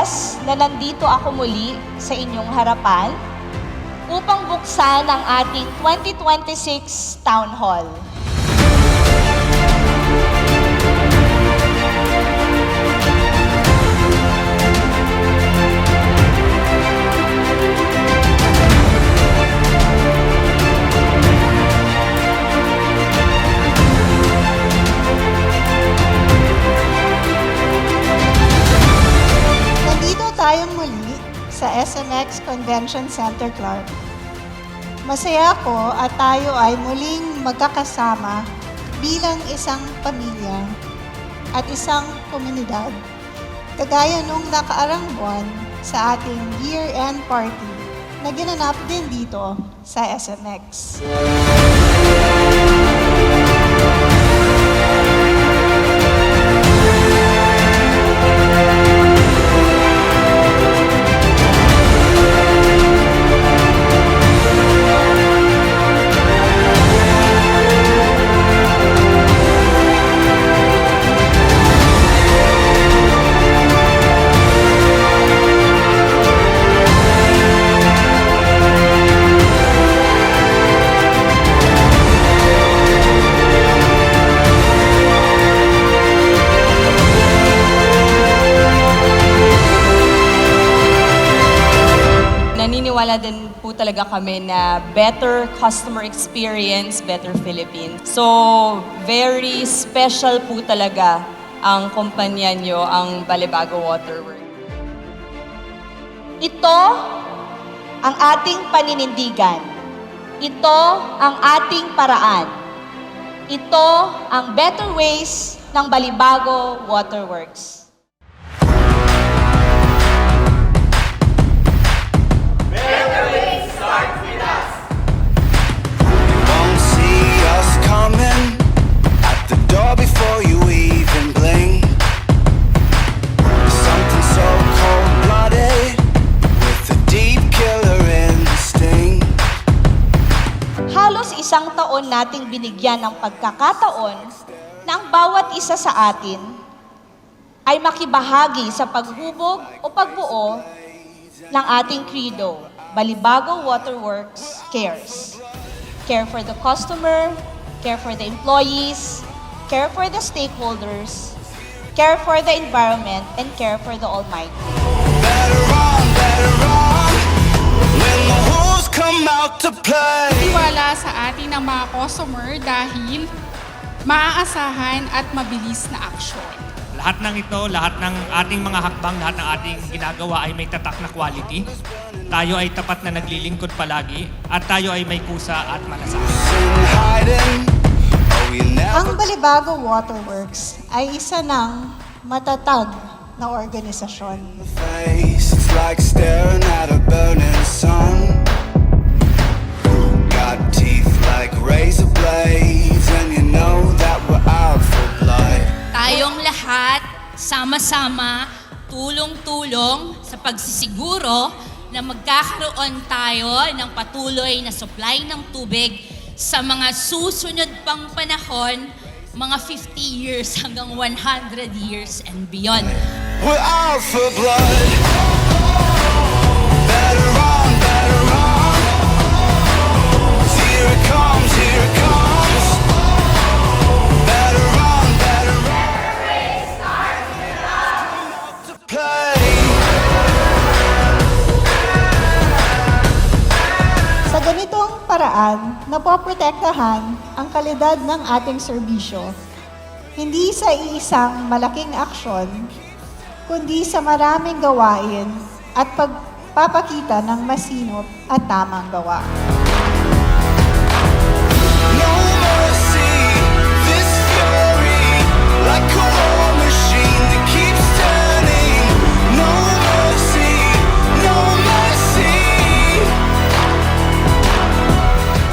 Madalas na nandito ako muli sa inyong harapan upang buksan ang ating 2026 Town Hall. Tayong muli sa SMX Convention Center Clark. Masaya ako at tayo ay muling magkakasama bilang isang pamilya at isang komunidad. Kagaya nung nakaarang buwan sa ating year-end party na ginanap din dito sa SMX. Naniniwala din po talaga kami na better customer experience, better Philippines. So, very special po talaga ang kumpanya nyo, ang Balibago Waterworks. Ito ang ating paninindigan. Ito ang ating paraan. Ito ang better ways ng Balibago Waterworks. Halos isang taon nating binigyan ng pagkakataon na ang bawat isa sa atin ay makibahagi sa paghubog o pagbuo ng ating credo, Balibago Waterworks Cares. Care for the customer, care for the employees, care for the stakeholders, care for the environment, and care for the Almighty. Tiwala sa atin ng mga customer dahil maaasahan at mabilis na aksyon. Lahat ng ito, lahat ng ating mga hakbang, lahat ng ating ginagawa ay may tatak na quality. Tayo ay tapat na naglilingkod palagi at tayo ay may kusa at malasakit. Ang Balibago Waterworks ay isa ng matatag na organisasyon. It's like staring at a burning sun. Got teeth like razor blades, and you know that we're out for blood. Tayong lahat, sama-sama, tulong-tulong sa pagsisiguro na magkakaroon tayo ng patuloy na supply ng tubig sa mga susunod pang panahon, mga 50 years hanggang 100 years and beyond. We're out for blood. Better run, better run. Here it comes, here it comes. Better run, better run. To play. Sa ganitong paraan, napoprotektahan ang kalidad ng ating serbisyo, hindi sa iisang malaking aksyon, kundi sa maraming gawain at pagpapakita ng masinop at tamang gawa. No mercy, this fury, like a war machine that keeps turning. No mercy, no mercy.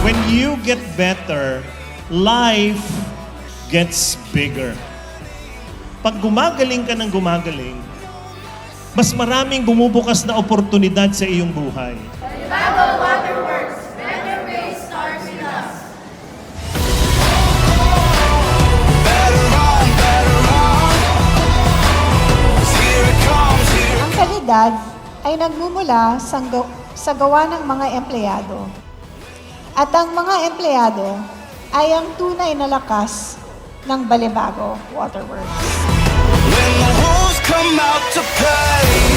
When you get better, life gets bigger. Pag gumagaling ka ng gumagaling, mas maraming bumubukas na oportunidad sa iyong buhay. Balibago Waterworks, better ways start with us. Better run, better run. Here it comes, here it comes. Ang kalidad kalidad ay nagmumula sa gawa ng mga empleyado. At ang mga empleyado ay ang tunay na lakas ng Balibago Waterworks. When the wolves come out to play,